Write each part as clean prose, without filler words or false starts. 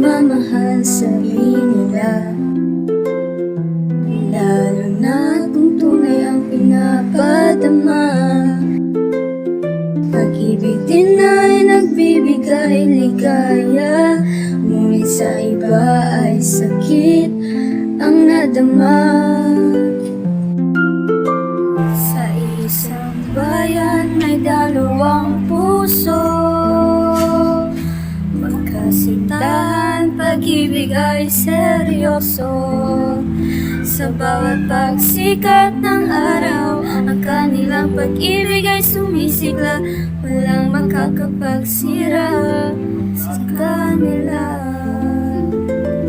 nagmamahal sa nila. Lalo na kung tunay ang pinapadama. Pag-ibig din ay nagbibigay ligaya, ngunit sa iba ay sakit ang nadama. Sa isang bayan may dalawang puso, magkasintahan, pag-ibig ay seryoso. Sa bawat pagsikat ng araw, ang kanilang pag-ibig ay sumisigla. Walang makakapagsira sa kanila.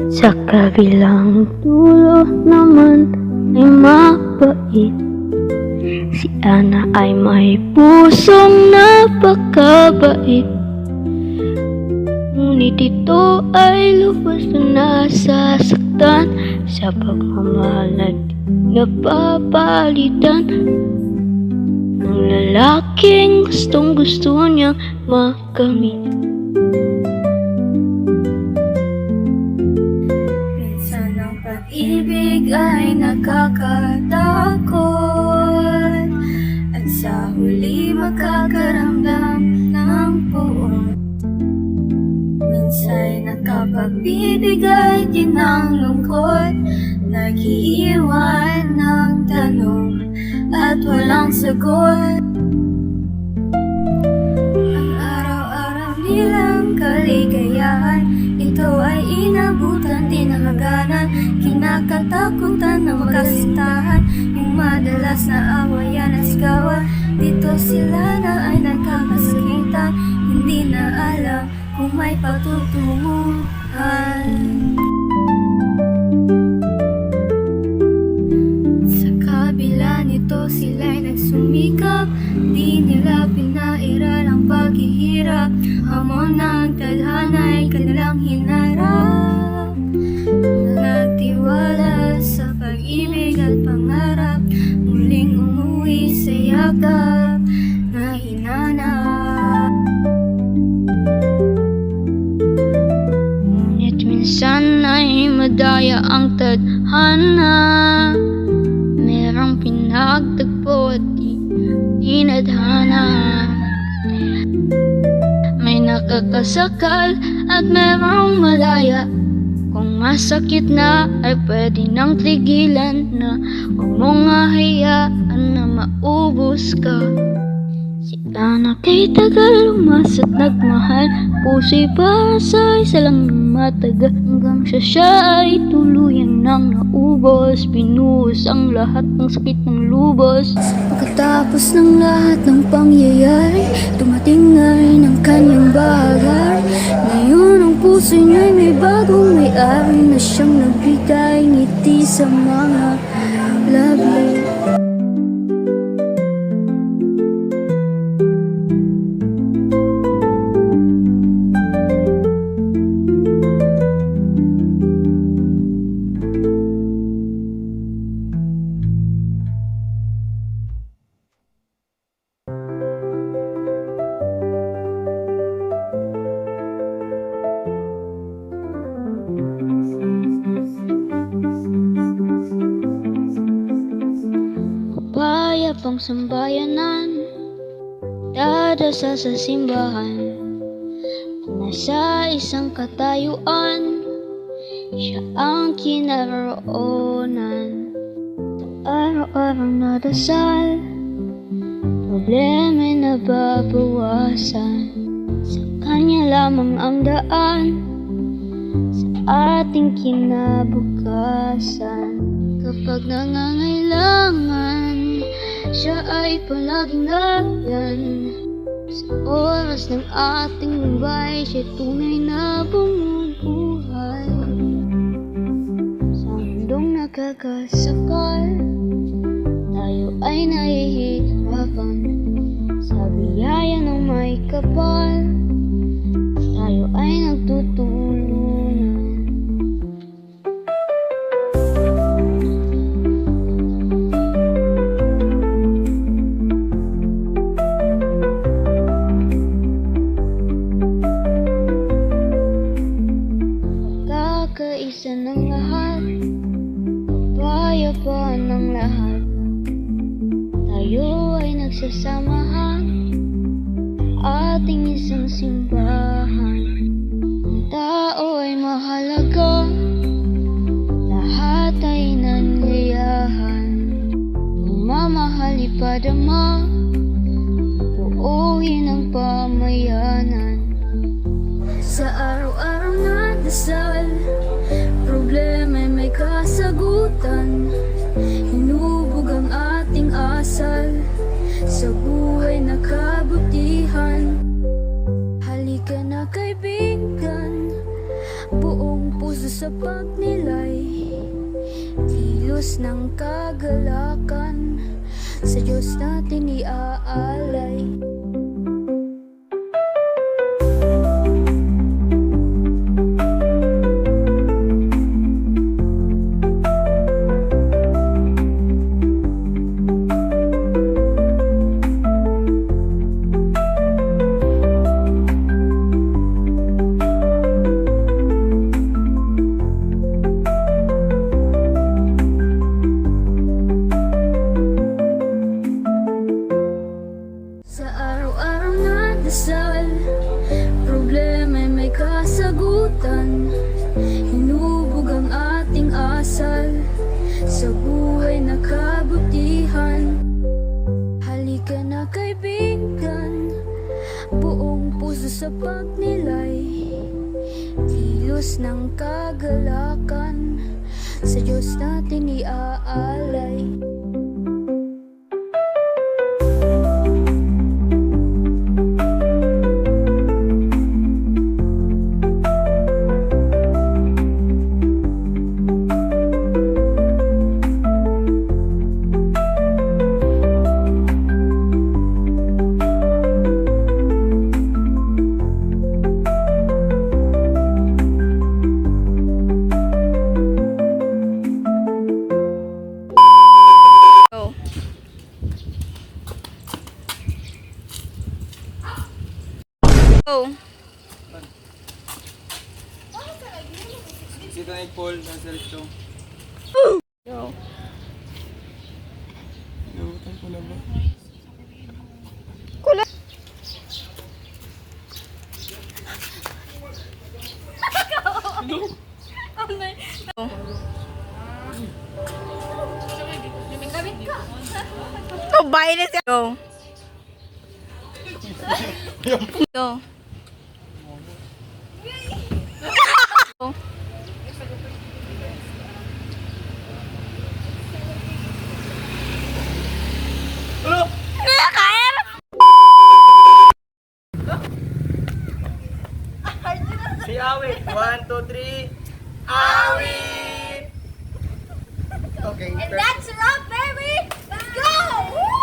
Sa kabilang dulo naman ay mabait. Si Ana ay may pusong napakabait, ngunit ito ay lubos na nasasaktan sa pagmamahal na napapalitan ng lalaking gustong gusto niyang makamit. Minsan ang pag-ibig ay nakakatakot, at sa huli makakaramdam ng puot. Minsa'y nakapagbibigay din ng lungkot, nag-iiwan ng tanong at walang sagot. Ang araw-araw nilang kaligayahan, ito ay inabutan din ng hangganan. Kinakatakutan na magkasintahan, yung madalas na awayan at sigawan. Dito sila na ay nagkakasakitan, hindi na alam kung may pagtutunguhan. Sa kabila nito sila'y nagsumikap, di nila pinairal ang paghihirap. Hamon ng tadhana'y kanilang hinarap, nagtiwala sa pag-ibig at pangarap, muling umuwi sa yakap na hinanap. Minsan ay madaya ang tadhana, merong pinagtagpo at di tinadhana. May nakakasakal at merong malaya, kung masakit na ay pwede nang tigilan na. Huwag mong hahayaan na maubos ka. Si Ana kay tagal umasa't nagmahal, puso'y basa, isa lang matagal, hanggang siya ay tuluyan nang naubos. Binuhos ang lahat ng sakit ng lubos. Pagkatapos ng lahat ng pangyayari, dumating na rin ang kanyang bagay. Ngayon ang puso niya'y may bagong may-ari, na siyang nagbigay ngiti sa mga labi. Pang sambayanan, dadasa sa simbahan, nasa isang katayuan, siya ang kinaroonan. Sa araw-araw na dasal, problema'y nababawasan, sa kanya lamang ang daan sa ating kinabukasan. Kapag nangangailangan, siya ay palaging nariyan. Sa oras ng ating buhay, siya tunay na bumubuhay. Sa mundong nakakasakal, tayo ay nahihirapan. Sa biyaya ng may kapal, tayo ay nagtutulungan. ayusin ng lahat, payapaan ng lahat. Tayo ay nagsasamahan, ating isang simbahan. Ang tao ay mahalaga, lahat ay nanyayahan. Mamahal ipadama, buuin ang pamayanan. Sa araw-araw na dasal, problema'y may kasagutan. Hinubog ang ating asal, sa buhay na kabutihan. Halika na kaibigan, buong puso sa pagnilay. Kilos ng kagalakan, sa Diyos natin iaalay. Sa araw-araw na dasal, problema'y may kasagutan. Hinubog ang ating asal, sa buhay na kabutihan. Halika na kaibigan, buong puso sa pagnilay. Kilos ng kagalakan, sa Diyos natin iaalay. Go! Sito na Paul, nasa rito. Go! Nabutan ko na ba? Kumbay na siya! Go! Go! Go! Si Awit! 1, 2, 3. Awit! Okay. That's a wrap, baby! Let's go!